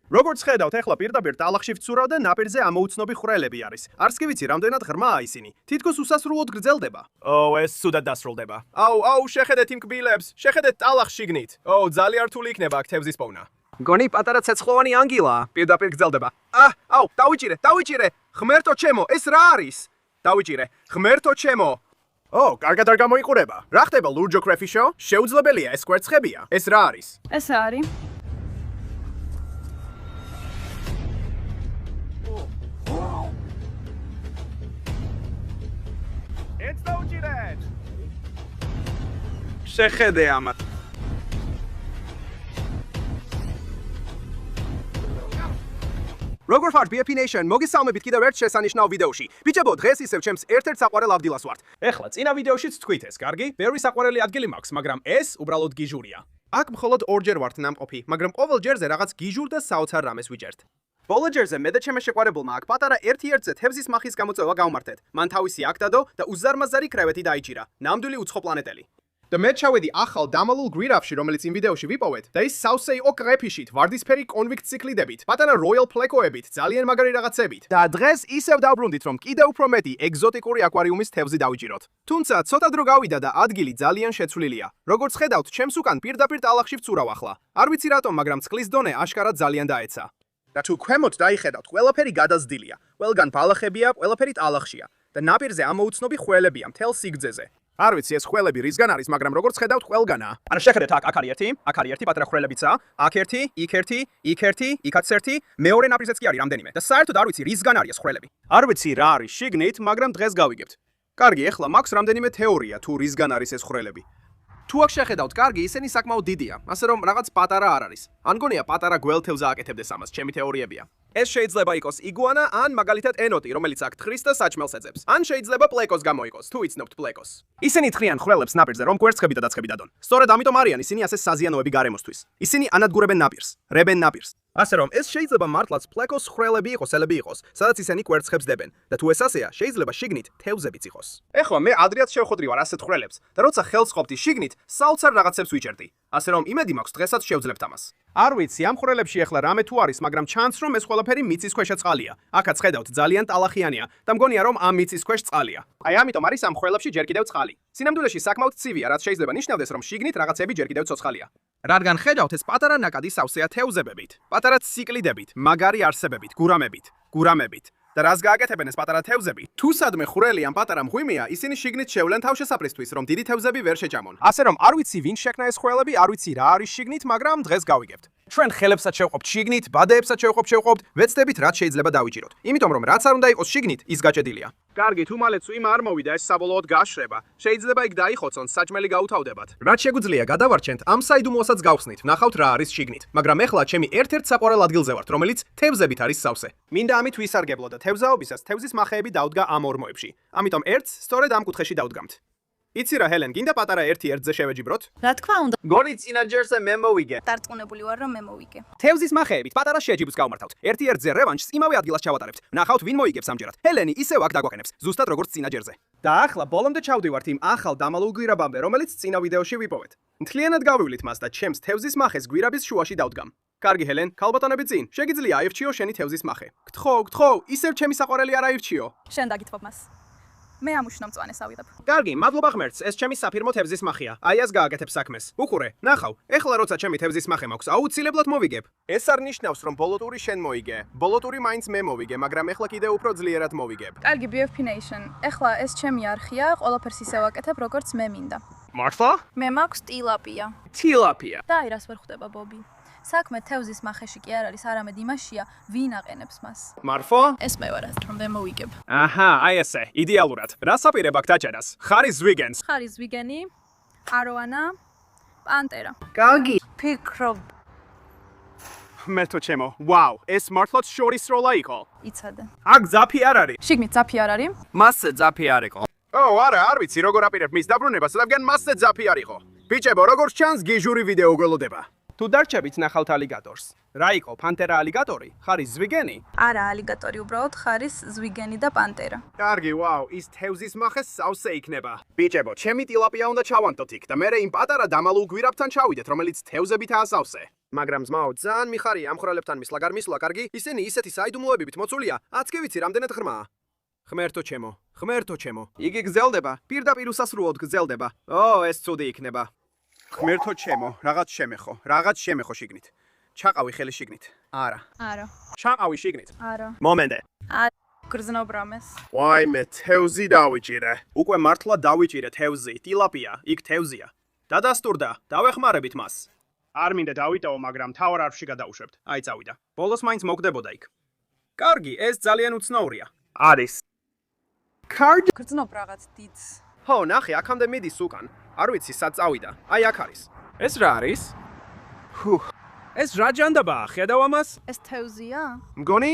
როგორც ხედავთ, ეხლა პირდაპირ ტალახში ვცურავ და ნაპირზე ამოუცნობი ხვრელები არის. არც კი ვიცი, რამდენად ღრმაა ისინი. თითქოს უსასრულოდ გრძელდება. ეს სუდად დასრულდება. აუ, შეხედეთ იმ კბილებს, შეხედეთ ტალახს შიგნით. ძალიან რთული იქნება აქ თევზის პოვნა. გონი პატარა ცეცხლოვანი ანგილაა, პირდაპირ გრძელდება. დავიჭირე. ღმერთო ჩემო, ეს რა არის? დავიჭირე. ღმერთო ჩემო. კარგად არ გამოიყურება. რა ხდება ლურჯო კრეფიშო? შეუძლებელია ეს კვერცხებია. ეს რა არის? ეს რა არის? ეს დავიჭირეთ. შეხედე ამათ. როგორ ხარ BFP Nation? მოგესალმებით კიდევ ერთ შესანიშნავ ვიდეოში. ბიჭებო, დღეს ისევ ჩემს ერთ-ერთ საყვარელ ადგილას ვართ. ეხლა წინა ვიდეოშიც თქვით ეს, კარგი? ბევრი საყვარელი ადგილი მაქვს, მაგრამ ეს უბრალოდ გიჟურია. აქ მხოლოდ ორჯერ ვართ ნამყოფი, მაგრამ ყოველ ჯერზე რაღაც გიჟურ და საოცარ რამეს ვიჭერთ. ბოლო ჯერზე მე და ჩემი შეყვარებულმა აქ პატარა ერთ-ერთზე თევზის მახის გამოწვევა გავმართეთ. მან თავისი აქ დადო და უზარმაზარი კრევეთი დაიჭირა. ნამდვილი უცხო პლანეტელი. და მე ჩავედი ახალ დამალულ გვირაბში, რომელიც იმ ვიდეოში ვიპოვეთ და ის სავსე იყო კრეფიშით, ვარდისფერი კონვიქტ ციკლიდებით, პატარა როიალ პლეკოებით, ძალიან მაგარი რაღაცებით. და დღეს ისევ დავბრუნდით, რომ კიდევ უფრო მეტი ეგზოტიკური აკვარიუმის თევზი დავიჭიროთ. თუმცა ცოტა დრო გავიდა და ადგილი ძალიან შეცვლილია. როგორც ხედავთ, ჩემს უკან პირდაპირ ტალახში ვცურავ ახლა. არ ვიცი რატომ, მაგრამ წყლის დონე აშკარად ძალიან დაეცა. და თუ ქვემოთ დაიხედავთ, ყველაფერი გადაზრდილია. ყველგან ბალახებია, ყველაფერი ტალახშია და ნაპირზე ამოუცნობი ხველებია მთელ სიგრძეზე. არ ვიცი ეს ხველები რისგან არის, მაგრამ როგორც ხედავთ, ყველგანაა. ანუ შეხედეთ აქ არის ერთი პატარა ხველებიცა, აქ ერთი, იქ ერთი, იქაც ერთი, მეორე ნაპირზეც კი არის რამდენიმე. და საერთოდ არ ვიცი რისგან არის ეს ხველები. არ ვიცი რა არის შიგნით, მაგრამ დღეს გავიგებთ. კარგი, ეხლა მაქვს რამდენიმე თეორია თუ რისგან არის ეს ხვრელები. თუ აქ შეხედავთ, კარგი, ისინი საკმაოდ დიდია, ასე რომ რაღაც პატარა არ არის. ან გონია პატარა გველთევზა აკეთებდეს ამას, ჩემი თეორიებია. ეს შეიძლება იყოს იგუანა ან მაგალითად ენოტი, რომელიც აქ თხრის და საჭმელს ეძებს. ან შეიძლება პლეკოს გამოიყოს, თუ იცნობთ პლეკოს. ისინი თხრიან ხვრელებს ნაპირზე, რომ კვერცხები და დაცხები დადონ. სწორედ ამიტომ არიან ისინი ასე საზიანოები გარემოსთვის. ისინი ანადგურებენ ნაპირს, რებენ ნაპირს. ასე რომ ეს შეიძლება მართლაც პლეკოს ხვრელები იყოს, ელები იყოს, სადაც ისინი კვერცხებს დებენ. და თუ ეს ასეა, შეიძლება შიგნით თევზებიც იყოს. ეხლა მე ადრიად შევხვდრი ვარ ასეთ ხვრელებს და როცა ხელს ყოფდი შიგნით, საოცარ რაღაცებს ვიჭერდი. ასე რომ იმედი მაქვს დღესაც შევძლებთ ამას. არ ვიცი, ამ ხვრელებში ეხლა რამე თუ არის, მაგრამ ჩანს რომ ეს ყველაფერი მიწის ქვეშა წყალია. აქაც ხედავთ, ძალიან ტალახიანია და მგონია რომ ამ მიწის ქვეშ წყალია. აი ამიტომ არის ამ ხვრელებში ჯერ კიდევ წყალი. სინამდვილეში საკმაოდ ცივია, რაც შეიძლება ნიშნავდეს, რომ შიგნით რაღაცები ჯერ კიდევ ცოცხალია. რადგან ხედავთ, ეს პატარა ნაკადი სავსეა თევზებებით, პატარა ციკლიდებით, მაგარი არსებებით, გურამებით. და რას გააკეთებენ ეს პატარა თევზები? თუ სადმე ხვრელი ამ პატარა მღვიმეა, ისინი შიგნით შევლენ თავშესაფრისთვის, რომ დიდი თევზები ვერ შეჭამონ. ასე რომ არ ვიცი ვინ შექმნა ეს ხვრელები, არ ვიცი რა არის შიგნით, მაგრამ დღეს გავიგებთ. ჩვენ ხელებსაც შევყოფთ შიგნით, ბადეებსაც შევყოფთ, ვეცდებით რაც შეიძლება დავიჭიროთ. იმიტომ რომ რაც არ უნდა იყოს შიგნით, ის გაჭედილია. კარგი, თუ მალე წვიმა არ მოვიდა, ეს საბოლოოდ გაშრება. შეიძლება იქ დაიხოცონ, საჭმელი გაუთავდებათ. რაც შეგვიძლია გადავარჩენთ, ამ საიდუმლოსაც გავხსნით, ვნახავთ რა არის შიგნით. მაგრამ ეხლა ჩემი ერთ-ერთ საყვარელ ადგილზე ვართ, რომელიც თევზებით არის სავსე. მინდა ამით ვისარგებლო და თევზაობისას თევზის მახეები დავდგა ამ ორმოებში. ამიტომ ერთს სწორედ ამ კუთხეში დავდგამთ. იცი რა, ჰელენ, გინდა პატარა ერთ-ზე შევეჯიბროთ? რა თქმა უნდა. გონი წინა ჯერზე მე მოვიგე. დარწმუნებული ვარ, რომ მე მოვიგე. თევზის მახეებით პატარა შეჯიბრს გავმართავთ. ერთ-ზე რევანშს იმავე ადგილას ჩავატარებთ. ნახავთ ვინ მოიგებს ამჯერად. ჰელენი ისევ აქ დაგვაყენებს, ზუსტად როგორც წინა ჯერზე. და ახლა ბოლომდე ჩავდივართ იმ ახალ დამალულ გვირაბამდე, რომელიც წინა ვიდეოში ვიპოვეთ. მთლიანად გავივლით მას და ჩემს თევზის მახეს გვირაბის შუაში დავდგამ. კარგი ჰელენ, ქალბატონები წინ, შეგიძლია აირჩიო შენი თევზის მახე. გთხოვ, ისევ ჩემი საყვარელი არ აირჩიო. შენ დაგითხოვ მას. მე ამუშნო მწვანეს ავიღებ. კარგი, მადლობა ღმერთს, ეს ჩემი საფირმო თევზის მახია. აი ეს გააკეთებ საქმეს. უყურე, ნახავ, ეხლა როცა ჩემი თევზის მახე მაქვს, აუცილებლად მოვიგებ. ეს არ ნიშნავს, რომ ბოლო ტური შენ მოიგე. ბოლო ტური მაინც მე მოვიგე, მაგრამ ეხლა კიდევ უფრო ძლიერად მოვიგებ. კარგი, BFP Nation. ეხლა ეს ჩემი არხია, ყველაფერს ისევ აკეთებ, როგორც მე მინდა. მართლა? მე მაქვს ტილაპია. ტილაპია. და აი რას ვერ ხვდება, ბობი. საქმე თევზის მახეში კი არ არის, არამედ იმაშია, ვინ აყენებს მას. მარფო? ეს მე ვარ, რომ მე მოვიგებ. აჰა, აი ესე, იდეალურად. რას აპირებ აქ დაჭერას? ხარი ზვიგენს. ხარი ზვიგენი, აროვანა, პანტერა. კარგი. ფიქრობ. მეთო ჩემო, ვაუ, ეს მართლაც შორის როლა იყო. იცადე. აქ ძაფი არ არის. შიგნით ძაფი არ არის? მასზე ძაფი არ იყო. არა, არ ვიცი როგორ აპირებ მის დაბრუნებას, რადგან მასზე ძაფი არ იყო. ბიჭებო, როგორც ჩანს, გიჟური ვიდეო გველოდება. თუ დარჩებით ნახავთ ალიგატორს. რა იყო, პანტერა ალიგატორი? ხარის ზვიგენი? არა, ალიგატორი, უბრალოდ ხარის ზვიგენი და პანტერა. კარგი, ვაუ, ის თევზის მახეს სავსე იქნება. ბიჭებო, ჩემი ტილაპია უნდა ჩავანტოთ იქ და მე იმ პატარა დამალულ გვირაბთან ჩავიდეთ, რომელიც თევზებითაა სავსე. მაგრამ ძმაო, ძალიან მიხარია ამ ხვრელებთან მისლა გარმისლა, კარგი? ისინი ისეთი საიდუმლოებებით მოცულია, არც კი ვიცი რამდენად ღრმაა. ღმერთო ჩემო. იგი გრძელდება, პირდაპირ უსასრულოდ გრძელდება. ეს ცუდი იქნება. ღმერთო ჩემო, რაღაც შემეხო შიგნით. ჩაყავი ხელი შიგნით. არა. ჩაყავი შიგნით. არა. მომენტე. გრძნობ რამეს. ვაიმე, თევზი დავიჭირე. უკვე მართლა დავიჭირე თევზი, ტილაპია, იქ თევზია. დადასტურდა, დავეხმარებით მას. არ მინდა დავიტოვო, მაგრამ თავარ არხში გადაუშვებთ. აი წავიდა. ბოლოს მაინც მოგდებოდა იქ. კარგი, ეს ძალიან უცნაურია. არის. კარგი. გრძნობ რაღაც დიდს. ხო, ნახე, აქამდე მიდის უკან. არ ვიცი, სად წავიდა. აი აქ არის. ეს რა არის? ეს რა ჯანდაბაა, ხედავ ამას? ეს თევზია? მგონი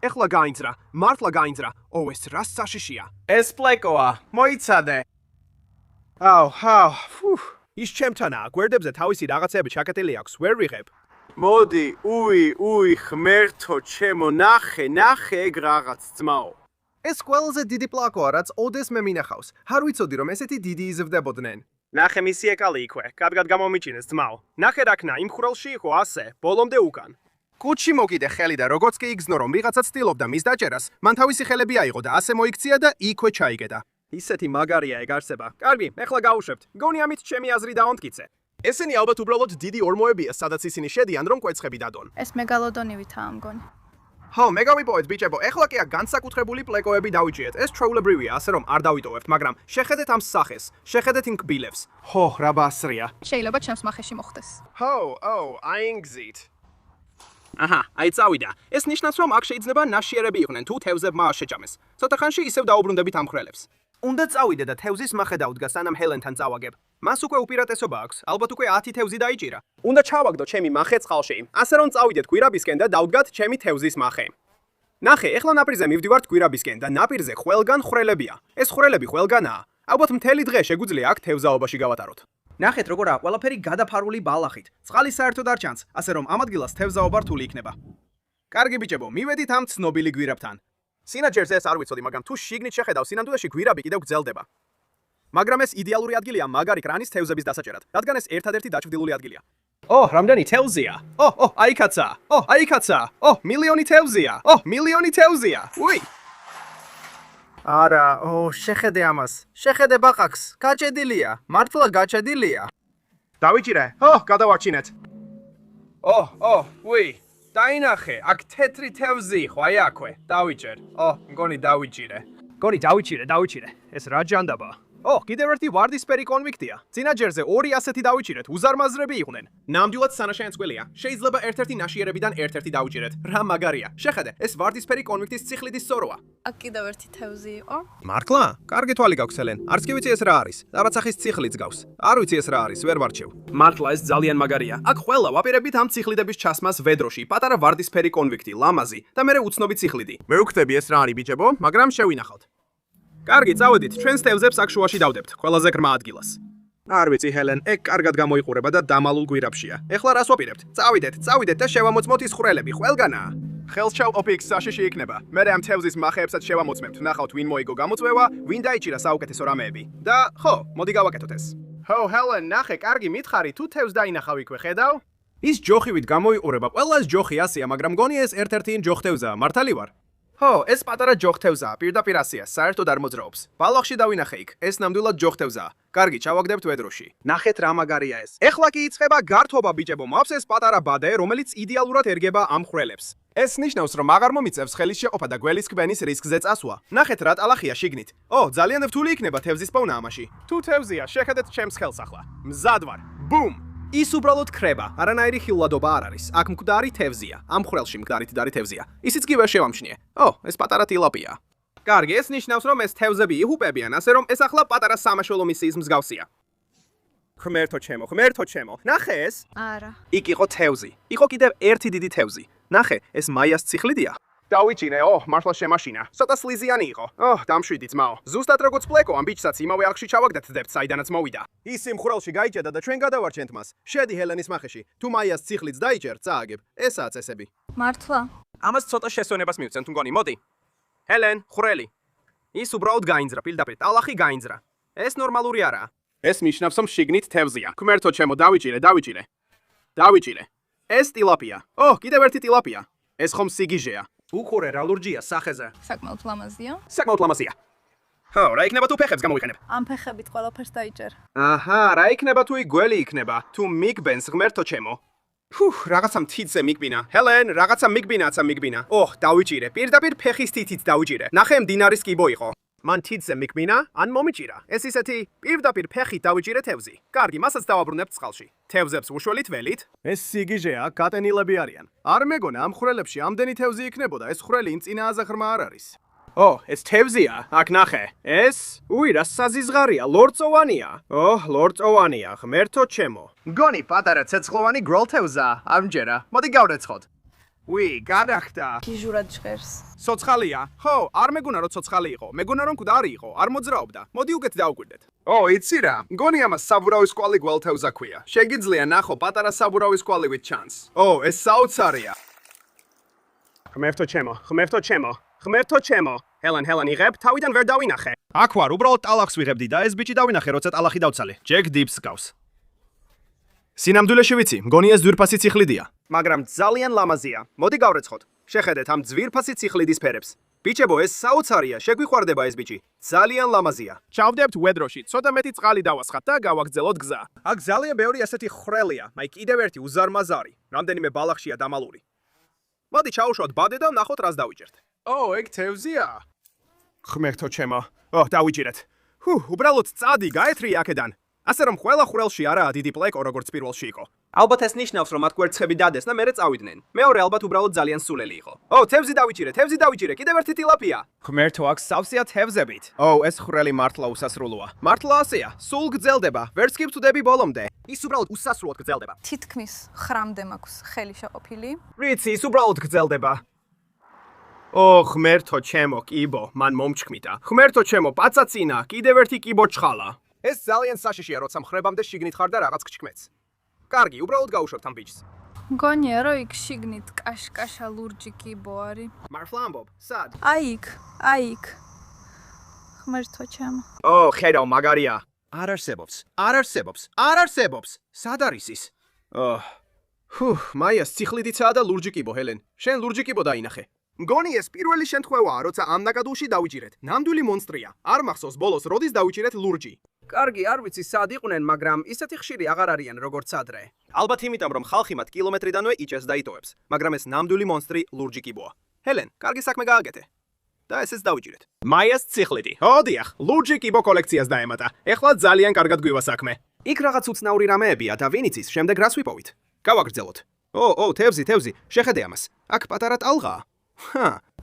ეხლა გაინძრა, მართლა გაინძრა. ეს რა საშიშია? ეს პლეკოა, მოიცადე. ის ჩემთანაა, გვერდებზე თავისი რაღაცები ჩაკეტილი აქვს, ვერ ვიღებ. მოდი, უი, ღმერთო ჩემო, ნახე, ეგ რაღაც ძმაო. ეს ყველაზე დიდი პლაკოა, რაც ოდეს მე მინახავს. არ ვიცოდი, რომ ესეთი დიდი იზრდებოდნენ. ნახე მისი ეკალი იქვე, კარგად გამომიჩინეს ძმაო. ნახე რაკნა, იმ ხვრელში იყო ასე, ბოლომდე უკან. კუჩი მოგიდე ხელი და როგორც კი იგზნო რომ ვიღაცა ცდილობდა მის დაჭერას, მან თავისი ხელები აიღო და ასე მოიქცია და იქვე ჩაიგედა. ისეთი მაგარია ეგ არსება. კარგი, ეხლა გავუშვებთ. გონი ამით ჩემი აზრი დაონტკიცე. ესენი ალბათ უბრალოდ დიდი ორმოებია, სადაც ისინი შედიან, რომ კვეცხები დადონ. ეს მეგალოდონივითაა მგონი. ხო, მე გავიპოვეთ ბიჭებო, ეხლა კი აქ განსაკუთრებული პლეკოები დავიჭიეთ. ეს ჩვეულებრივია, ასე რომ არ დავიტოვებთ, მაგრამ შეხედეთ ამ სახეს, შეხედეთ იმ კბილებს. ხო, რა ბასრია. შეიძლება ჩემს მახეში მოხდეს. აინგზით. აჰა, აი წავიდა. ეს ნიშნავს, რომ აქ შეიძლება ნაშიერები იყვნენ, თუ თევზებმა შეჭამეს. ცოტა ხანში ისევ დაუბრუნდებით ამ ხვრელებს. უნდა წავიდე და თევზის მახე დავდგა, სანამ ჰელენთან წავაგებ. მას უკვე უპირატესობა აქვს, ალბათ უკვე 10 თევზი დაიჭირა. უნდა ჩავაგდო ჩემი მახე წყალში, ასე რომ წავიდეთ გვირაბისკენ და დავდგათ ჩემი თევზის მახე. ნახე, ეხლა ნაპირზე მივდივართ გვირაბისკენ და ნაპირზე ყველგან ხვრელებია. ეს ხვრელები ყველგანაა. ალბათ მთელი დღე შეგვიძლია აქ თევზაობაში გავატაროთ. ნახეთ როგორაა ყველაფერი გადაფარული ბალახით. წყალი საერთოდ არ ჩანს, ასე რომ ამ ადგილას თევზაობა რთული იქნება. კარგი ბიჭებო, მივედით ამ ცნობილი გვირაბთან. სინაჯერს ეს არ ვიცოდი, მაგრამ თუ შიგნით შეხედავ, სინამდვილეში გვირაბი კიდევ გრძელდება. მაგრამ ეს იდეალური ადგილია მაგარი კრანის თევზების დასაჭერად, რადგან ეს ერთადერთი დაჩრდილული ადგილია. რამდენი თევზია? აიქაცა. მილიონი თევზია. უი! არა, შეხედე ამას. შეხედე ბაყაკს. გაჭედილია. მართლა გაჭედილია. დავიჭირე. გადავარჩინეთ. უი! დაინახე, აქ თეთრი თევზი იყო, აი აქვე. დავიჭერ. მგონი დავიჭირე. ეს რა ჯანდაბაა? კიდევ ერთი ვარდისფერი კონვიქტია. წინაჯერზე ორი ასეთი დავიჭირეთ, უზარმაზრები იყვნენ. ნამდვილად სანაშაენწყვილია. შეიძლება ერთ-ერთი ნაშიერებიდან ერთ-ერთი დავიჭირეთ. რა მაგარია. შეხედე, ეს ვარდისფერი კონვიქტის ციხლიდის სწოროა. აქ კიდევ ერთი თევზი იყო. მართლა? კარგი თვალი გაქვს ელენ. არც კი ვიცი ეს რა არის. რაღაცახის ციხლიც გავს. არ ვიცი ეს რა არის, ვერ ვარჩევ. მართლა ეს ძალიან მაგარია. აქ ყველა ვაპირებით ამ ციხლიდების ჩასმას ვედროში, პატარა ვარდისფერი კონვიქტი, ლამაზი და მერე უცნობი ციხლიდი. მე ვხვდები ეს რა არის ბიჭებო, მაგრამ შევინახავთ. კარგი, წავედით, ჩვენს თევზებს აქ შუაში დავდებთ, ყველაზე ღრმა ადგილას. არ ვიცი, ჰელენ, ეგ კარგად გამოიყურება და დამალულ გვირაბშია. ეხლა რას ვაპირებთ? წავიდეთ და შევამოწმოთ ის ხვრელები, ყველგანაა. ხელსჩაუყოფი იქ საშიში იქნება. მერე ამ თევზის მახეებსაც შევამოწმებთ, ნახავთ ვინ მოიგო გამოწვევა, ვინ დაიჭირა საუკეთესო რამეები. და ხო, მოდი გავაკეთოთ ეს. ჰელენ, ნახე, კარგი მითხარი, თუ თევზს დაინახავ იქვე, ხედავ? ის ჯოხივით გამოიყურება, ყველა ეს ჯოხი ასია, მაგრამ მგონი ეს ერთ-ერთი ჯოხთევზაა, მართალი ვარ? ეს პატარა ჯოხთევზაა, პირდაპირ ასია, საერთოდ არ მოძრაობს. ბალახში დავინახე იქ, ეს ნამდვილად ჯოხთევზაა. კარგი, ჩავაგდებთ ვედროში. ნახეთ რა მაგარია ეს. ეხლა კი იწყება გართობა ბიჭებო, მაქვს ეს პატარა ბადე, რომელიც იდეალურად ერგება ამ ხვრელებს. ეს ნიშნავს, რომ აღარ მომიწევს ხელის შეყოფა და გველის კბენის რისკზე წასვლა. ნახეთ რა ტალახია შიგნით. ძალიან რთული იქნება თევზის პოვნა ამაში. თუ თევზია, შეხედეთ ჩემს ხელს ახლა. მზად ვარ. ბუმ! ის უბრალოდ ხრება, არანაირი ხილვადობა არ არის. აქ მკვდარი თევზია. ამ ხვრელში მკვდარი თევზია. ისიც კი ვერ შევამჩნიე. ეს პატარა ტილაპია. კარგი, ეს ნიშნავს, რომ ეს თევზები იჰუპებიან, ასე რომ ეს ახლა პატარა სამაშველო მისიის მსგავსია. ღმერთო ჩემო. ნახე ეს? არა. იქ იყო თევზი. იყო კიდევ ერთი დიდი თევზი. ნახე, ეს მაიას ციხლიდია. დავიჭინე, მართლა შემაშინა. ცოტა სლიზიანი იყო. დამშვიდი ძმაო. ზუსტად როგორც პლეკო ამ ბიჭსაც იმავე არხში ჩავაგდათ დებთ, საიდანაც მოვიდა. ის იმ ხვრელში გაიჭედა და ჩვენ გადავარჩენთ მას. შედი ჰელენის მახეში. თუ მაიას ციხლიც დაიჭერ, წააგებ. ესაა წესები. მართლა? ამას ცოტა შესვენებას მივცემთ, მგონი, მოდი. ჰელენ, ხვრელი. ის უბრალოდ გაინძრა, პირდაპირ ტალახი გაინძრა. ეს ნორმალური არაა. ეს ნიშნავს, რომ შიგნით თევზია. ღმერთო ჩემო, დავიჭირე. ეს ტილაპია. კიდევ ერთი ტილაპია. ეს ხომ სიგიჟეა. უყურე რა ლურჯია სახეზე. საკმაოდ ლამაზია. საკმაოდ ლამაზია. რა იქნება თუ ფეხებს გამოვიყენებ? ამ ფეხებით ყველაფერს დაიჭერ. რა იქნება თუ იქ გველი იქნება? თუ მიგბენს ღმერთო ჩემო. რაღაცა მთიდზე მიგბინა. ჰელენ, რაღაცა მიგბინა. დავიჭირე. პირდაპირ ფეხის თითით დავიჭირე. ნახე მდინარის კიბო იყო. მან თითზე მიგბინა, ან მომიჭირა. ეს ისეთი პირდაპირ ფეხით დავიჭირე თევზი. კარგი, მასაც დავაბრუნებთ წყალში. თევზებს უშველით ველით. ეს სიგიჟეა, გატენილები არიან. არ მეგონა ამ ხვრელებში ამდენი თევზი იქნებოდა, ეს ხვრელი იმ წინააზე ღრმა არ არის. ეს თევზია, აქ ნახე. ეს, რა საზიზღარია, ლორწოვანია. ლორწოვანია, ღმერთო ჩემო. მგონი პატარა ცეცხლოვანი გროლთევზა, ამჯერა. მოდი გავრეცხოთ. გადახდა. გიჟურად ჟღერს. ცოცხალია. არ მეგონა რომ ცოცხალი იყო. მეგონა რომ მკვდარი იყო, არ მოძრაობდა. მოდი უკეთ დავუკვირდეთ. იცი რა, მგონი ამას საბურავის კვალი გველთევზა ქვია. შეგიძლია ნახო პატარა საბურავის კვალივით ჩანს. ეს საოცარია. ღმერთო ჩემო. ჰელენ, იღებ, თავიდან ვერ დავინახე. აქ ვარ, უბრალოდ ტალახს ვიღებდი და ეს ბიჭი დავინახე, როცა ტალახი დავცალე. ჯეკ დიპს გავს. სინამდვილეში ვიცი, მგონი ეს ძვირფასი ციხლიდია, მაგრამ ძალიან ლამაზია. მოდი გავრეცხოთ. შეხედეთ ამ ძვირფასი ციხლიდის ფერებს. ბიჭებო, ეს საოცარია, შეგვიყვარდება ეს ბიჭი. ძალიან ლამაზია. ჩავდებთ ვედროში, ცოტა მეტი წყალი დავასხათ და გავაგრძელოთ გზა. აქ ძალიან ბევრი ასეთი ხვრელია, მაი კიდევ ერთი უზარმაზარი. რამდენიმე ბალახშია დამალული. მოდი ჩაუშვათ ბადე და ნახოთ რას დავიჭერთ. ეგ თევზია. ღმერთო ჩემო. დავიჭირეთ. უბრალოდ წადი, გაეთრი აქედან. ასე რომ ყველა ხვრელში არაა დიდი პლეკო, როგორც პირველში იყო. ალბათ ეს ნიშნავს, რომ მათ კვერცხები დადეს და მერე წავიდნენ. მეორე ალბათ უბრალოდ ძალიან სულელი იყო. თევზი დავიჭირე, კიდევ ერთი ტილაპია. ღმერთო, აქ სავსეა თევზებით. ეს ხვრელი მართლა უსასრულოა. მართლა ასეა, სულ გრძელდება, ვერც კი ვწდები ბოლომდე. ის უბრალოდ უსასრულოდ გრძელდება. თითქმის ხრამდე მაქვს ხელი შეყოფილი. ვიცი, ის უბრალოდ გრძელდება. ღმერთო ჩემო, კიბო, მან მომჩქმიტა. ღმერთო ჩემო, პაცაცინა, კიდევ ერთი კიბო ჩხალა. ეს ძალიან საშიშია, როცა მხრებამდე შიგნით ხარ და რაღაც გჩქმეთს. კარგი, უბრალოდ გაუშვებთ ამ ბიჭს. მგონია, რომ იქ შიგნით კაშკაშა ლურჯი კიბო არის. მართლა ამბობ, სად? აი იქ. ღმერთო ჩემო. ხედავ, მაგარია. არ არსებობს. სად არის ის? მაიას ციხლიდიცაა და ლურჯი კიბო, ჰელენ. შენ ლურჯი კიბო დაინახე. მგონი ეს პირველი შემთხვევაა, როცა ამ ნაკადულში დავიჭირეთ. ნამდვილი მონსტრია. არ მახსოვს ბოლოს როდის დავიჭირეთ ლურჯი. კარგი, არ ვიცი სად იყვნენ, მაგრამ ისეთი ხშირი აღარ არიან როგორც ადრე. ალბათ იმიტომ, რომ ხალხი მათ კილომეტრიდანვე იჭერს და იტოვებს, მაგრამ ეს ნამდვილი მონსტრი ლურჯი კიბოა. ჰელენ, კარგი საქმე გააკეთე. და ესეც დავიჭირეთ. მაიას ციხლიდი. დიახ, ლურჯი კიბო კოლექციას დაემატა. ეხლა ძალიან კარგად გვივა საქმე. იქ რაღაც უცნაური რამეებია და ვინ იცის, შემდეგ რას ვიპოვით? გავაგრძელოთ. თევზი, შეხედე ამას. აქ პატარა ტალღაა.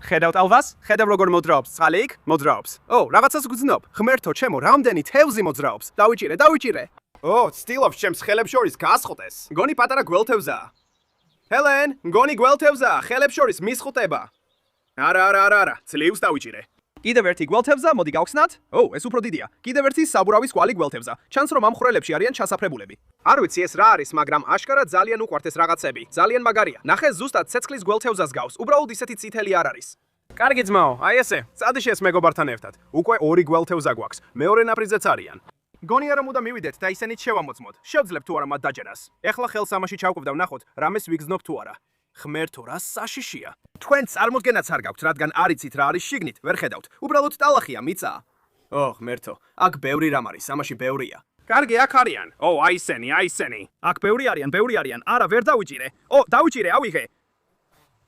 ხედავ ტალვას? ხედავ როგორ მოძრაობს? წყალი იქ მოძრაობს. რაღაცას გძნობ. ღმერთო ჩემო, რამდენი თევზი მოძრაობს? დავიჭირე. ცდილობს ჩემს ხელებს შორის გასხუტეს. მგონი პატარა გველთევზაა. ჰელენ, მგონი გველთევზაა, ხელებს შორის მისხუტება. არა, ძლივს დავიჭირე. კიდევ ერთი გველთევზა, მოდი გავხსნათ. ეს უფრო დიდია. კიდევ ერთი საბურავის კვალი გველთევზა. ჩანს რომ ამ ხვრელებში არიან ჩასაფრებულები. არ ვიცი ეს რა არის, მაგრამ აშკარად ძალიან უყვართ ეს რაღაცები. ძალიან მაგარია. ნახე, ზუსტად ცეცხლის გველთევზას გავს. უბრალოდ ისეთი წითელი არ არის. კარგი ძმაო, აი ესე, წადი შეს მეგობართან ერთად. უკვე ორი გველთევზა გვაქვს. მეორე ნაპრიზეც არიან. გონია რომ უნდა მივიდეთ და ისინიც შევამოწმოთ. შევძლებთ თუ არა მათ დაჯერას. ეხლა ხელს ამაში ჩავკვდავ ნახოთ, რამეს ვიგზნობ თუ არა. ღმერთო, რა საშიშია. თქვენ წარმოდგენაც არ გაქვთ, რადგან არ იცით რა არის შიგნით, ვერ ხედავთ. უბრალოდ ტალახია, მიწაა. ღმერთო, აქ ბევრი რამ არის, ამაში ბევრია. კარგი, აქ არიან. აი ისენი. აქ ბევრი არიან. არა, ვერ დავიჭირე. დავიჭირე, ავიღე.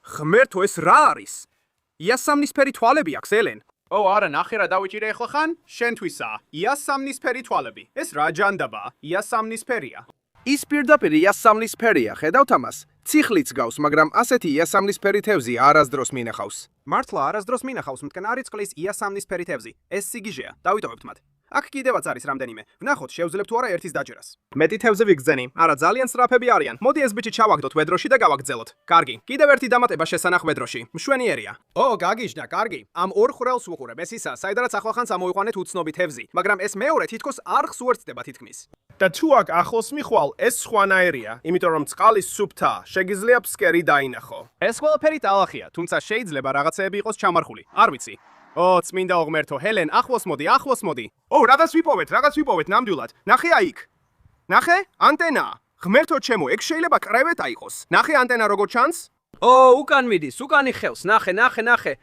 ღმერთო, ეს რა არის? იასამნისფერი თვალები აქვს, ელენ. არა, ნახე რა დავიჭირე ახლა ხან? შენთვისაა. იასამნისფერი თვალები. ეს რა ჯანდაბაა? იასამნისფერია. ის პირდაპირ იასამნისფერია, ხედავთ ამას? ციხლიც გავს, მაგრამ ასეთი იასამნისფერი თევზი არასდროს მინახავს. მართლა არასდროს მინახავს, მტკნარი წყლის იასამნისფერი თევზი. ეს სიგიჟეა, დავიტოვებთ მათ. აქ კიდევაც არის რამდენიმე. ვნახოთ, შევძლებთ თუ არა ერთის დაჯერას. მეტი თევზი ვიგრძენი. არა, ძალიან სწრაფები არიან. მოდი ეს ბიჭი ჩავაგდოთ ვედროში და გავაგრძელოთ. კარგი, კიდევ ერთი დამატება შესანახ ვედროში. მშვენიერია. გაგიჟდა, კარგი. ამ ორ ხვრელს ვუყურებ. ეს ისა, საიდანაც ახლახანს ამოიყვანეთ უცნობი თევზი, მაგრამ ეს მეორე თითქოს არ ხსუერცდება თითქმის. და თუ აქ ახლოს მიხვალ, ეს სხვანაირია, იმიტომ რომ წყალი სუფთაა, შეგიძლია ფსკერი დაინახო. ეს ყველაფერი ტალახია, თუმცა შეიძლება რაღაცეები იყოს ჩამარხული. არ ვიცი. წმინდა ღმერთო, ჰელენ, ახლოს მოდი. რაღაც ვიპოვეთ, ნამდვილად. ნახე აიქ. ნახე? ანტენა. ღმერთო ჩემო, ეგ შეიძლება კრევეტა იყოს. ნახე ანტენა როგორ ჩანს? უკან მიდის, უკანი ხელს, ნახე.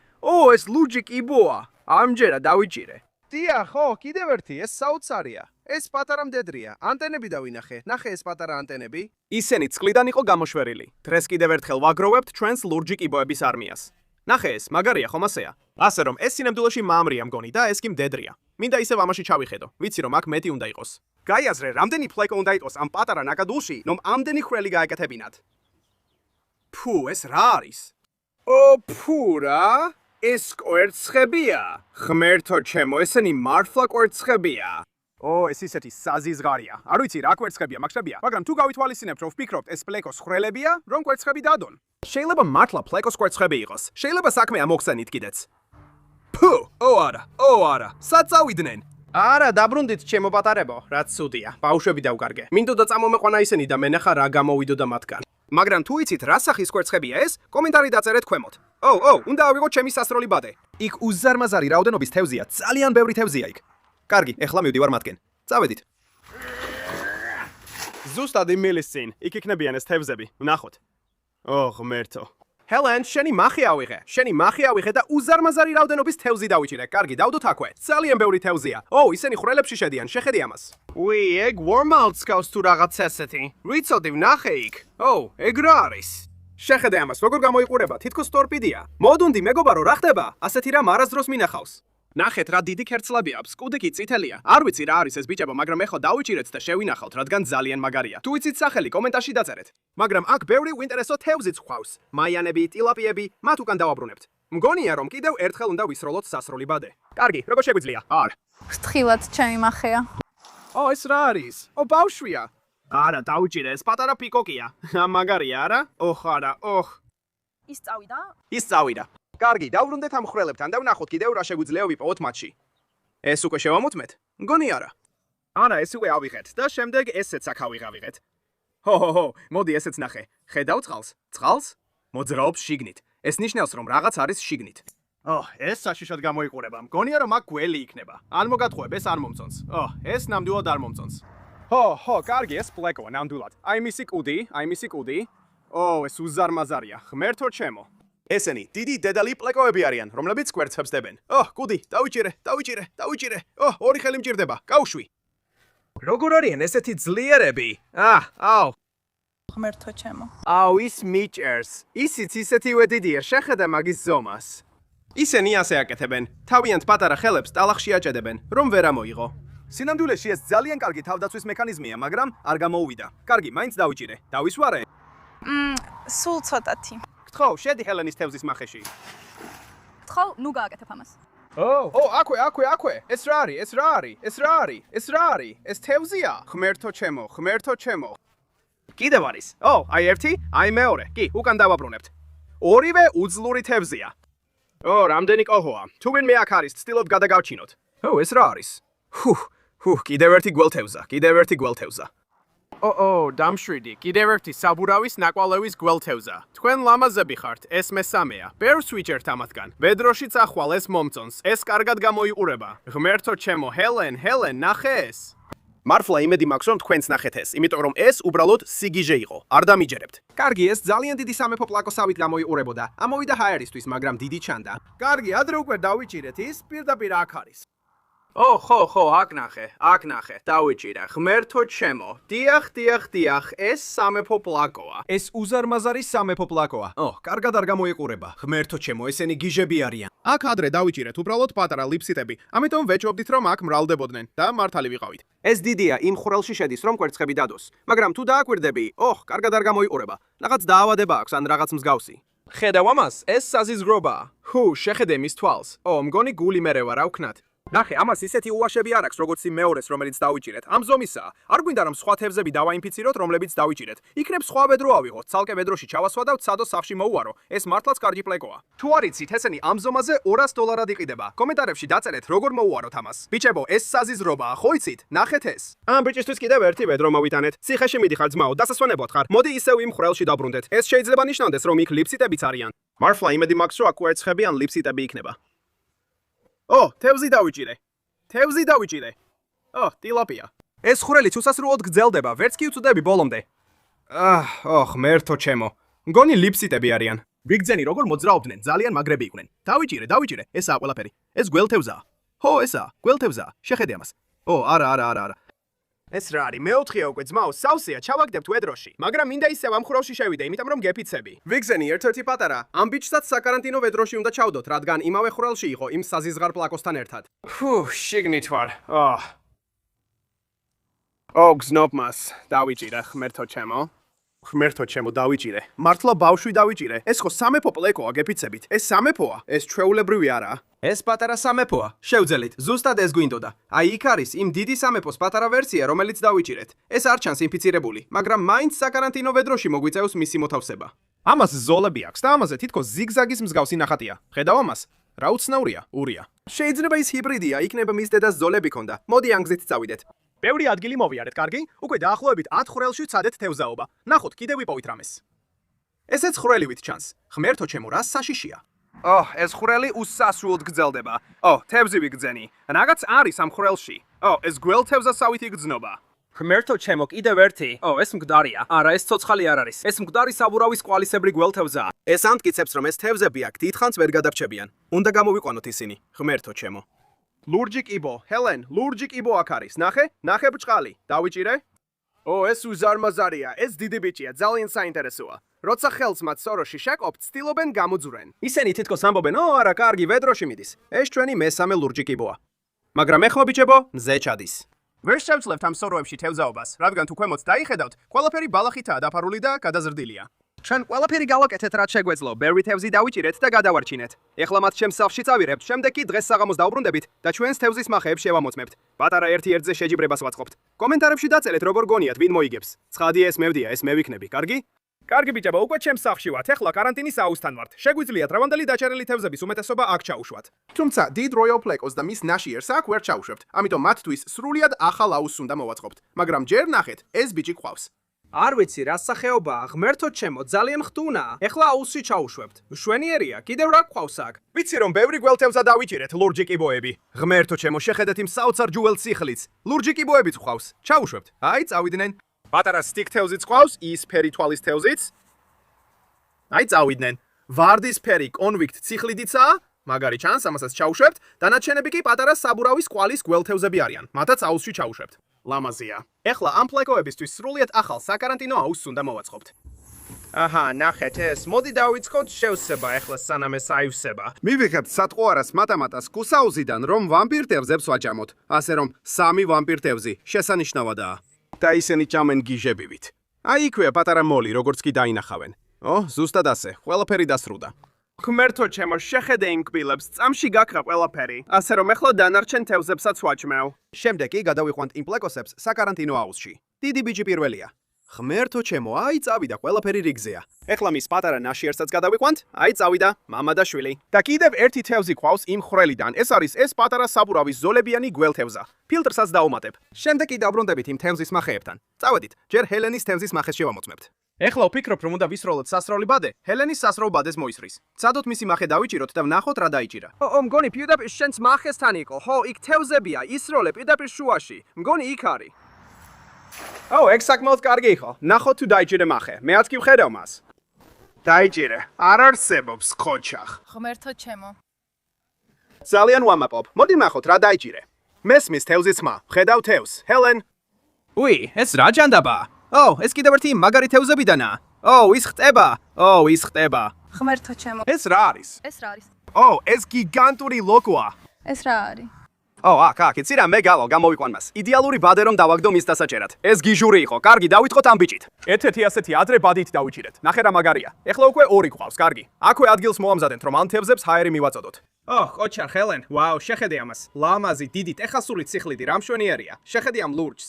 ეს ლურჯი კიბოა. ამჯერა დავიჭირე. დიახ, კიდევ ერთი, ეს საოცარია. ეს პატარა მდედრია. ანტენები დავინახე. ნახე ეს პატარა ანტენები. ისინი წყლიდან იყო გამოშვერილი. დღეს კიდევ ერთხელ ვაგროვებთ ჩვენს ლურჯი კიბოების არმიას. ნახე ეს, მაგარია ხომ ასეა? ასე რომ ეს სინამდვილეში მამრია მგონი და ეს კი მდედრია. მინდა ისევ ამაში ჩავიხედო. ვიცი რომ აქ მეტი უნდა იყოს. გაიაზრე, რამდენი ფლეკო უნდა იყოს ამ პატარა ნაკადულში, რომ ამდენი ხრელი გაეკეთებინათ. ფუ, ეს რა არის? ფუ რა? ეს კვერცხებია? ღმერთო ჩემო, ესენი მართლა კვერცხებია. ეს ისეთი საზიზღარია. არ ვიცი რა კვერცხებია, მაგშებია, მაგრამ თუ გავითვალისწინებთ, რომ ვფიქრობთ ეს პლეკოს ხრელებია, რომ კვერცხები დადონ. შეიძლება მართლა პლეკოს კვერცხები იყოს. შეიძლება საქმე ამოხსენით კიდეც. ფუ, არა. სად წავიდნენ? არა, დაბრუნდით ჩემო პატარებო, რაც ცუდია. ბავშვები დავკარგე. მინდოდა წამომეყვანა ისინი და მენახა რა გამოვიდოდა მათგან. მაგრამ თუ იცით რა სახის კვერცხებია ეს, კომენტარი დაწერეთ ქვემოთ. უნდა ავიღოთ ჩემი სასროლი ბადე. იქ უზარმაზარი რაოდენობის თევზია, ძალიან ბევრი თევზია იქ. კარგი, ეხლა მივდივარ მათკენ. წავედით. ზუსტად იმ მილის წინ, იქ იქნებიან ეს თევზები. ვნახოთ. ღმერთო. ჰელენ, შენი მახი ავიღე და უზარმაზარი რაოდენობის თევზი დავიჭირე. კარგი, დავდოთ აქვე. ძალიან ბევრი თევზია. ისინი ხრელებში შედიან, შეხედი ამას. ეგ ვორმალდს გავს თუ რაღაც ესეთი. ვიცოდი, ვნახე იქ. ეგ რა არის? შეხედე ამას, როგორ გამოიყურება, თითქოს ტორპედია. მოდუნდი, მეგობარო, რა ხდება? ასეთი რამ არასდროს მინახავს. ნახეთ რა დიდი ქერცლები აქვს, კუდი კი წითელია. არ ვიცი რა არის ეს ბიჭებო, მაგრამ ეხლა დავიჭირეთ და შევინახავთ, რადგან ძალიან მაგარია. თუ იცით სახელი, კომენტარში დაწერეთ. მაგრამ აქ ბევრი უინტერესო თევზიც ხავს. მაიანები, ტილაპიები, მათ უკან დავაბრუნებთ. მგონია რომ კიდევ ერთხელ უნდა ვისროლოთ სასროლი ბადე. კარგი, როგორ შეგვიძლია? ფრთხილად ჩემი მახეა. ეს რა არის? ბავშვია. არა, დავიჭირე, ეს პატარა პიკოკია. მაგარია, არა? არა. ის წავიდა. კარგი, დავბრუნდეთ ამ ხრელებთან და ვნახოთ კიდევ რა შეგვიძლია ვიპოვოთ მათში. ეს უკვე შევამოწმეთ? მგონი არა. არა, ეს უკვე ავიღეთ და შემდეგ ესეც აქ ავიღეთ. მოდი ესეც ნახე. ხედავ წყალს? მოძრაობს შიგნით. ეს ნიშნავს რომ რაღაც არის შიგნით. ეს საშიშად გამოიყურება. მგონია რომ აქ გველი იქნება. ან მოგატყუებ, ეს არ მომწონს. ეს ნამდვილად არ მომწონს. კარგი, ეს პლეკოა ნამდვილად. აი მისი კუდი. ეს უზარმაზარია. ღმერთო ჩემო. ესენი დიდი დედალი პლეკოები არიან, რომლებიც კვერცხებს დებენ. კუდი, დავიჭირე. ორი ხელი მჭირდება. გავშვი. როგორ არიან ესეთი ძლიერები? ღმერთო ჩემო. ის მიჭერს. ისიც ისეთივე დიდია, შეხედე მაგის ზომას. ისინი ასე აკეთებენ. თავიანთ პატარა ხელებს ტალახში აჭედებენ, რომ ვერ ამოიღო. სინამდვილეში ეს ძალიან კარგი თავდაცვის მექანიზმია, მაგრამ არ გამოუვიდა. კარგი, მაინც დავიჭირე. დავისვარე? სულ ცოტათი. გთხოვ, შედი ჰელენის თევზის მახეში. გთხოვ, ნუ გააკეთებ ამას. აქვე. ეს რა არის? ეს თევზია? ღმერთო ჩემო. კიდევ არის. აი ერთი, აი მეორე. კი, უკან დავაბრუნებთ. ორივე უძლური თევზია. რამდენი კოღოა. თუ ვინმე აქ არის, ცდილობ გადაგავჩინოთ. ეს რა არის? კიდევ ერთი გველთევზა. დამშვიდი, კიდევ ერთი საბურავის ნაკვალევის გველთევზა. თქვენ ლამაზები ხართ, ეს მესამეა. ბევრს ვიჭერთ ამათგან. ბედროშიც ახვალ ეს მომწონს, ეს კარგად გამოიყურება. ღმერთო ჩემო, ჰელენ, ნახე ეს. მართლა იმედი მაქვს რომ თქვენც ნახეთ ეს, იმიტომ რომ ეს უბრალოდ სიგიჟე იყო. არ დამიჯერებთ. კარგი, ეს ძალიან დიდი სამეფო პლაკოსავით გამოიყურებოდა. ამოვიდა ჰაერისთვის, მაგრამ დიდი ჩანდა. კარგი, ადრე უკვე დავიჭირეთ ის, პირდაპირ აქ არის. აქ ნახე, დავიჭირე. ღმერთო ჩემო. დიახ, ეს სამეფო პლაკოა. ეს უზარმაზარი სამეფო პლაკოა. კარგად არ გამოიყურება. ღმერთო ჩემო, ესენი გიჟები არიან. აქ ადრე დავიჭირეთ უბრალოდ პატარა ლიფსიტები. ამიტომ ვეჭობდით რომ აქ მრავლდებოდნენ და მართალი ვიყავით. ეს დიდია, იმ ხრელში შედის რომ კვერცხები დადოს. მაგრამ თუ დააკვირდები, კარგად არ გამოიყურება. რაღაც დაავადება აქვს ან რაღაც მსგავსი. ხედავ ამას, ეს საზიზგრობაა. შეხედე მის თვალს. მგონი გული მერე ვარ ავქნათ. ნახე, ამას ისეთი უაშები არ აქვს, როგორც იმ მეორეს, რომელიც დავიჭირეთ. ამ ზომისაა. არ გვინდა რომ სხვა თევზები დავაინფიციროთ, რომლებიც დავიჭირეთ. იქნებ სხვა ბედრო ავიღოთ, ცალკე ბედროში ჩავასვადავთ, სადო სახლში მოუარო. ეს მართლაც კარგი პლეკოა. თუ არ იცით, ესენი ამ ზომაზე $200 იყიდება. კომენტარებში დაწერეთ, როგორ მოუაროთ ამას. ბიჭებო, ეს საზიზრობაა, ხო იცით? ნახეთ ეს. ამ ბიჭისთვის კიდევ ერთი ბედრო მოვიტანეთ. ციხეში მიდიხარ ძმაო, დასასვენებლად ხარ. მოდი ისევ იმ ხრელში დაბრუნდეთ. ეს შეიძლება ნიშნავდეს, რომ იქ ლიფსიტებიც არიან. მართლა იმედი მაქვს, რომ აქ კვერცხები ან ლიფსიტები იქნება. თევზი დავიჭირე. ტილაპია. ეს ხვრელიც უსასრულოდ გრძელდება, ვერც კი უწდები ბოლომდე. ღმერთო ჩემო. მგონი ლიფსიტები არიან. ვიგძენი როგორ მოძრაობდნენ, ძალიან მაგრები იყვნენ. დავიჭირე, ესაა ყველაფერი. ეს გველთევზაა. ხო, ესაა, გველთევზაა. შეხედე ამას. არა. ეს რა არის? მეოთხეა უკვე ძმაო, სავსეა, ჩავაგდებთ ვედროში. მაგრამ მინდა ისევ ამ ხვრელში შევიდე, იმიტომ რომ გეფიცები. ვიგზენი, ერთ-ერთი პატარა. ამ ბიჭსაც საკარანტინო ვედროში უნდა ჩავდოთ, რადგან იმავე ხვრელში იყო იმ საზიზღარ პლაკოსთან ერთად. შიგნით ვარ. გზნობ მას, დავიჭირე, ღმერთო ჩემო, დავიჭირე. მართლა ბავშვი დავიჭირე. ეს ხო სამეფო პლეკოა, გეფიცებით. ეს სამეფოა, ეს ჩვეულებრივი არაა. ეს პატარა სამეფოა. შევძელით, ზუსტად ეს გვინდოდა. აი იქ არის იმ დიდი სამეფოს პატარა ვერსია, რომელიც დავიჭირეთ. ეს არ ჩანს ინფიცირებული, მაგრამ მაინც საკარანტინო ვედროში მოგვიწევს მისი მოთავსება. ამას ზოლები აქვს და ამაზე თითქოს ზიგზაგის მსგავსი ნახატია. ხედავ ამას? რა უცნაურია, ურია. შეიძლება ის ჰიბრიდია, იქნება მის დედას ზოლები ქონდა. მოდი ამ გზით წავიდეთ. ბევრი ადგილი მოვიარეთ, კარგი? უკვე დაახლოებით 10 ხვრელში ვცადეთ თევზაობა. ნახოთ, კიდევ ვიპოვით რამეს. ესეც ხვრელივით ჩანს. ღმერთო ჩემო, რა საშიშია. ეს ხვრელი უსასრულოდ გრძელდება. თევზი ვიგძენი. რაღაც არის ამ ხვრელში. ეს გველთევზასავით იგრძნობა. ღმერთო ჩემო, კიდევ ერთი. ეს მკვდარია. არა, ეს ცოცხალი არ არის. ეს მკვდარი საბურავის კვალისებრი გველთევზაა. ეს ამტკიცებს, რომ ეს თევზები აქ დიდხანს ვერ გადარჩებიან. უნდა გამოვიყვანოთ ისინი. ღმერთო ჩემო. ლურჯი კიბო, ჰელენ, ლურჯი კიბო აქ არის. ნახე ბჭყალი. დავიჭირე? ეს უზარმაზარია. ეს დიდი ბიჭია, ძალიან საინტერესოა. როცა ხელს მათ სოროში შეკობთ, ცდილობენ გამოძვრენ. ისინი თითქოს ამბობენ, არა, კარგი, ვედროში მიდის. ეს ჩვენი მესამე ლურჯი კიბოა. მაგრამ ეხლა ბიჭებო, მზე ჩადის. ვერ შევძლებთ ამ სოროებში თევზაობას, რადგან თუ ქვემოთ დაიხედავთ, ყველაფერი ბალახითაა დაფარული და გადაზრდილია. ჩვენ ყველაფერი გავაკეთეთ, რაც შეგვეძლო. ბევრი თევზი დავიჭირეთ და გადავარჩინეთ. ეხლა მათ ჩემს სახლში წავირებთ, შემდეგ კი დღეს საღამოს დავბრუნდებით და ჩვენს თევზის მახეებს შევამოწმებთ. პატარა ერთ-ერთზე შეჯიბრებას ვაწყობთ. კომენტარებში დაწელეთ, როგორ გონიათ, ვინ მოიგებს. ცხადია, ეს მევდია, ეს მე ვიქნები, კარგი? კარგი ბიჭებო, უკვე ჩემს სახლში ვართ. ეხლა კარანტინის აუზთან ვართ. შეგვიძლია დრავანდელი დაჭერილი თევზების უმეტესობა აქ ჩაუშვათ. თუმცა დიდ როიალ პლეკოს და მის ნაშიერს აქ ვერ ჩაუშვებთ. ამიტომ მათთვის სრულიად ახალ აუზს უნდა მოვაწყობთ. მაგრამ ჯერ ნახეთ, ეს ბიჭი ყავს. არ ვიცი რა სახეობაა, ღმერთო ჩემო, ძალიან ხტუნაა. ეხლა აუზში ჩაუშვებთ. მშვენიერია, კიდევ რა გყავს აქ? ვიცი რომ ბევრი გველთევზა დავიჭირეთ, ლურჯი კიბოები. ღმერთო ჩემო, შეხედეთ იმ საოცარ ჯუველ სიხლიც. ლურჯი კიბოებიც ყავს. ჩაუშვებთ. აი, წავიდნენ. პატარა სტიკ თევზიც ყავს, ისფერი თვალის თევზიც. აი, წავიდნენ. ვარდისფერი კონვიქტ ციხლიდიცაა. მაგარი ჩანს, ამასაც ჩაუშვებთ. დანარჩენები კი პატარა საბურავის კვალის გველთევზები არიან. მათაც აუზში ჩაუშვებთ. ლამაზია. ეხლა ამ პლეკოებისთვის სრულიად ახალ საკარანტინო აუზს უნდა მოვაწყობთ. ნახეთ ეს. მოდი დავიწყოთ შევსება ეხლა სანამ ეს აივსება. მივიღებთ სატყუარას მატამატას კუსაუზიდან, რომ ვამპირ თევზებს ვაჭამოთ. ასე რომ 3 ვამპირ თევზი შესანიშნავადაა. და ისინი ჭამენ გიჟებივით. აი იქვეა პატარა მოლი, როგორც კი დაინახავენ. ზუსტად ასე, ყველაფერი დასრუდა. ღმერთო ჩემო, შეხედე იმ კბილებს, წამში გაქრა ყველაფერი. ასე რომ ეხლა დანარჩენ თევზებსაც ვაჭმევ. შემდეგ კი გადავიყვანთ იმ პლეკოსებს საკარანტინო აუზში. დიდი ბიჭი პირველია. ღმერთო ჩემო, აი წავიდა, ყველაფერი რიგზეა. ეხლა მის პატარა ნაშიერსაც გადავიყვანთ. აი წავიდა, მამა და შვილი. და კიდევ ერთი თევზი ყავს იმ ხვრელიდან. ეს არის ეს პატარა საბურავის ზოლებიანი გველთევზა. ფილტრსაც დავუმატებ. შემდეგ კი დავბრუნდებით იმ თევზის მახეებთან. წავედით, ჯერ ჰელენის თევზის მახეს შევამოწმებთ. ეხლა ვფიქრობ, რომ უნდა ვისროლოთ სასროლი ბადე, ჰელენის სასროლ ბადეს მოისრის. ცადოთ მისი მახე დავიჭიროთ და ვნახოთ რა დაიჭირა. მგონი პირდაპირ შენს მახესთან იყო. ხო, იქ თევზებია, ისროლე პირდაპირ შუაში. მგონი იქ არის. ეგ საკმაოდ კარგი იყო. ნახოთ თუ დაიჭირე მახე. მეც კი ვხედავ მას. დაიჭირე. არ არსებობს ხოჩახ. ღმერთო ჩემო. ძალიან ვამაყობ. მოდი ნახოთ რა დაიჭირე. მესმის თევზის ხმა. ხედავ თევზს. ჰელენ. ეს რა ჯანდაბაა? ეს კიდევ ერთი მაგარი თევზებიდანაა. ის ხტება. ის ხტება. ღმერთო ჩემო. ეს რა არის? ეს რა არის? ეს გიგანტური ლოკოა. ეს რა არის? აქ, იცი რა, მე გალო, გამოვიყვან მას. იდეალური ბადე რომ დავაგდო მის დასაჭერად. ეს გიჟური იყო. კარგი, დავიწყოთ ამ ბიჭით. ერთ-ერთი ასეთი ადრე ბადით დავიჭირეთ. ნახე რა მაგარია. ეხლა უკვე 2 ყავს, კარგი. აქვე ადგილს მოამზადეთ, რომ ამ თევზებს ჰაერი მივაწოდოთ. ყოჩა, ჰელენ, ვაუ, შეხედე ამას. ლამაზი, დიდი, ტეხასური ციხლიდი, რა მშვენიერია. შეხედე ამ ლურჯს.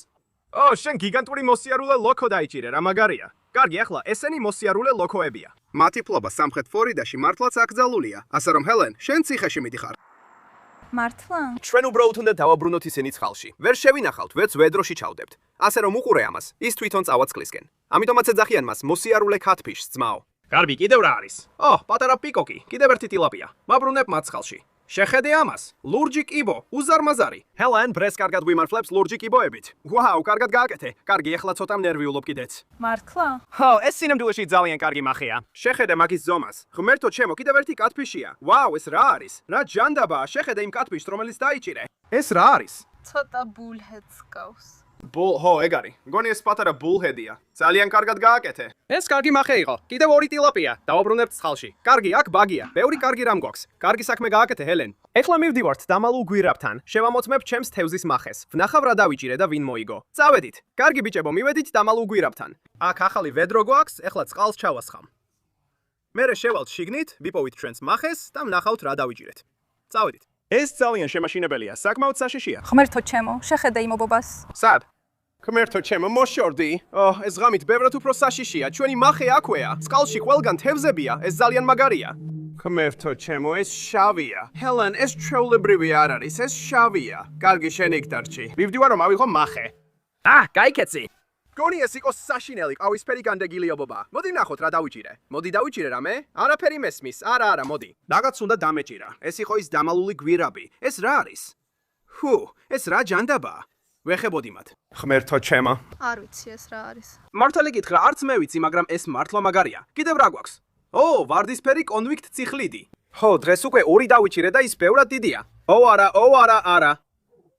შენ გიგანტური მოსიარულე ლოკო დაიჭირე, რა მაგარია. კარგი, ახლა ესენი მოსიარულე ლოკოებია. მათი ფლობა სამხრეთ ფლორიდაში მართლაც აკრძალულია. ასე რომ ჰელენ, შენ ციხეში მიდიხარ. მართლა? ჩვენ უბრალოდ უნდა დავაბრუნოთ ისინი ცხალში. ვერ შევინახავთ, ვერც ვედროში ჩავდებთ. ასე რომ უყურე ამას, ის თვითონ წავაწყლისკენ. ამიტომაც ეძახიან მას მოსიარულე ქათფიშს, ძმაო. კარგი, კიდევ რა არის? პატარა პიკოკი, კიდევ ერთი ტილაპია. ვაბრუნებ მათ ცხალში. შეხედე ამას. ლურჯი კიბო, უზარმაზარი. ჰელენ ბრეს კარგად გვიმართლებს ლურჯი კიბოებით. ვაუ, კარგად გააკეთე. კარგი, ეხლა ცოტა ნერვიულობ კიდეც. მართლა? ჰო, ეს სინამდვილეში ძალიან კარგი მახეა. შეხედე მაგის ზომას. ღმერთო ჩემო, კიდევ ერთი კატფიშია. ვაუ, ეს რა არის? რა ჯანდაბაა? შეხედე იმ კატფიშს, რომელიც დაიჭირე. ეს რა არის? ცოტა ბულჰედს გავს. ჰო, ეგ არის. მგონი ეს პატარა ბულჰედია. ძალიან კარგად გააკეთე. ეს კარგი მახე იყო. კიდევ ორი ტილაპია. დავაბრუნებთ წყალში. კარგი, აქ ბაგია. ბევრი კარგი რამ გვაქვს. კარგი საქმე გააკეთე, ჰელენ. ეხლა მივდივართ დამალულ გვირაბთან. შევამოწმებ ჩემს თევზის მახეს. ვნახავ რა დავიჭირე და ვინ მოიგო. წავედით. კარგი ბიჭებო, მივედით დამალულ გვირაბთან. აქ ახალი ვედრო გვაქვს, ეხლა წყალს ჩავასხამ. მერე შევალთ შიგნით, ვიპოვით ჩვენს მახეს და ვნახავთ რა დავიჭირეთ. წავედით. ეს ძალიან შემაშინებელია, საკმაოდ საშიშია. ღმერთო ჩემო, შეხედე იმ ობობას. სად? ღმერთო ჩემო, მოშორდი. ეს ღამით ბევრად უფრო საშიშია. ჩვენი მახე აქვეა. წყალში ყველგან თევზებია. ეს ძალიან მაგარია. ღმერთო ჩემო, ეს შავია. ჰელენ, ეს ჩვეულებრივი არ არის, ეს შავია. კარგი, შენ იქ დარჩი. მივდივარ რომ ავიღო მახე. გაიქეცი. გონი ეს იყო საშინელი ყავისფერი განდეგილი ობობა. მოდი ნახოთ რა დავიჭირე. მოდი დავიჭირე რამე? არაფერი მესმის. არა, მოდი. რაღაც უნდა დამეჭირა. ეს იყო ის დამალული გვირაბი. ეს რა არის? ეს რა ჯანდაბაა? ვეხებოდი მათ. ღმერთო ჩემო. არ ვიცი ეს რა არის. მართალი გითხრა, არც მე ვიცი, მაგრამ ეს მართლა მაგარია. კიდევ რა გვაქვს? ვარდისფერი კონვიქტ წიხლიდი. დღეს უკვე 2 დავიჭირე და ის ბევრად დიდია. არა.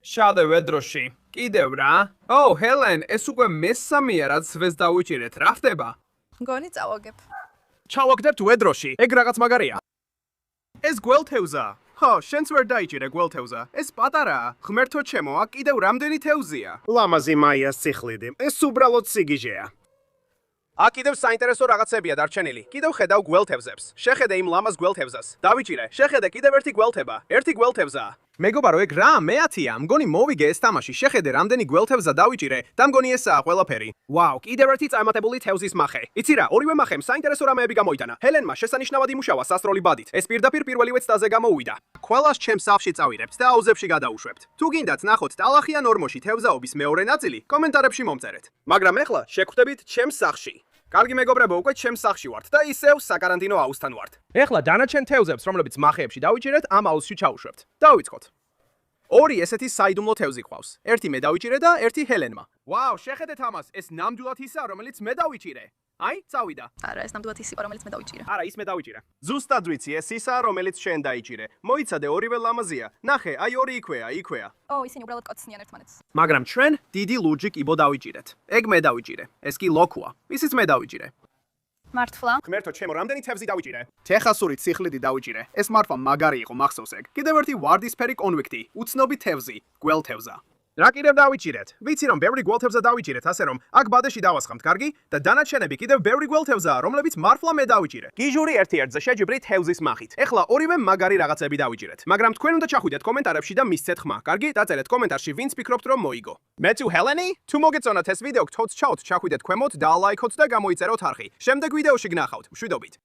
შადე ვედროში. კიდევ რა? ჰელენ, ეს უკვე მესამეა, რაც ვეს დავიჭირეთ. რა ხდება? მგონი წავაგებ. ჩავაგდებთ ვედროში. ეგ რაღაც მაგარია. ეს გველთევზა. შენც ვერ დაიჭირე გველთევზა. ეს პატარაა. ღმერთო ჩემო, აქ კიდევ რამდენი თევზია? ლამაზი მაიას ციხლიდი. ეს უბრალოდ სიგიჟეა. აქ კიდევ საინტერესო რაღაცებია დარჩენილი. კიდევ ხედავ გველთევზებს. შეხედე იმ ლამაზ გველთევზას. დავიჭირე. შეხედე კიდევ ერთი გველთება. ერთი გველთევზაა. მეგობარო, ეგ რა? მე-10-ია. მგონი მოვიგე ეს თამაში. შეხედე რამდენი გველთევზა დავიჭირე და მგონი ესაა ყველაფერი. ვაუ, კიდევ ერთი წარმატებული თევზის მახე. იცი რა, ორივე მახემ საინტერესო რამეები გამოიტანა. ჰელენმა შესანიშნავად იმუშავა სასროლი ბადით. ეს პირდაპირ პირველივე ცდაზე გამოუვიდა. ყველას ჩემს სახლში წავირებთ და აუზებში გადაუშვებთ. თუ გინდათ ნახოთ ტალახიან ორმოში თევზაობის მეორე ნაწილი, კომენტარებში მომწერეთ. მაგრამ ეხლა შეგხვდებით ჩემს სახლში. კარგი მეგობრებო, უკვე ჩემს სახლში ვართ და ისევ საკარანტინო აუზთან ვართ. ეხლა დანარჩენ თევზებს, რომლებიც მახეებში დავიჭირეთ, ამ აუზში ჩავუშვებთ. დავიწყოთ. 2 ესეთი საიდუმლო თევზი ყავს. ერთი მე დავიჭირე და ერთი ჰელენმა. ვაუ, შეხედეთ ამას, ეს ნამდვილად ისაა, რომელიც მე დავიჭირე. წავიდა. არა, ეს ნამდვილად ის იყო, რომელიც მე დავიჭირე. არა, ის მე დავიჭირე. ზუსტად ვიცი, ეს ისაა, რომელიც შენ დაიჭირე. მოიცადე, ორივე ლამაზია. ნახე, 2 იქვეა. ისინი უბრალოდ კოცნიან ერთმანეთს. მაგრამ ჩვენ დიდი ლურჯი კიბო დავიჭირეთ. ეგ მე დავიჭირე. ეს კი ლოქუა. ისიც მე დავიჭირე. მართლა? ღმერთო ჩემო, რამდენი თევზი დავიჭირე? თეხასური ციხლიდი დავიჭირე. ეს მართლა მაგარი იყო, მახსოვს ეგ. კიდევ ერთი ვარდისფერი კონვიქტი, უცნობი თევზი, გველთევზა. რა კიდევ დავიჭირეთ? ვიცი რომ ბევრი გველთევზა დავიჭირეთ, ასე რომ აქ ბადეში დავასხამთ, კარგი? და დანარჩენები კიდევ ბევრი გველთევზაა, რომლებიც მართლა მე დავიჭირე. გიჟური ერთ-ერთზე შეჯიბრი თევზის მახით. ეხლა ორივე მაგარი რაღაცები დავიჭირეთ. მაგრამ თქვენ უნდა ჩახვიდეთ კომენტარებში და მისცეთ ხმა, კარგი? დაწერეთ კომენტარში ვინც ფიქრობთ რომ მოიგო. მე თუ ჰელენი? თუ მოგეწონათ ეს ვიდეო, გთხოვთ ჩაუთ, ჩახვიდეთ ქვემოთ და ლაიქოთ და გამოიწეროთ არხი. შემდეგ ვიდეოში გნახავთ. მშვიდობით.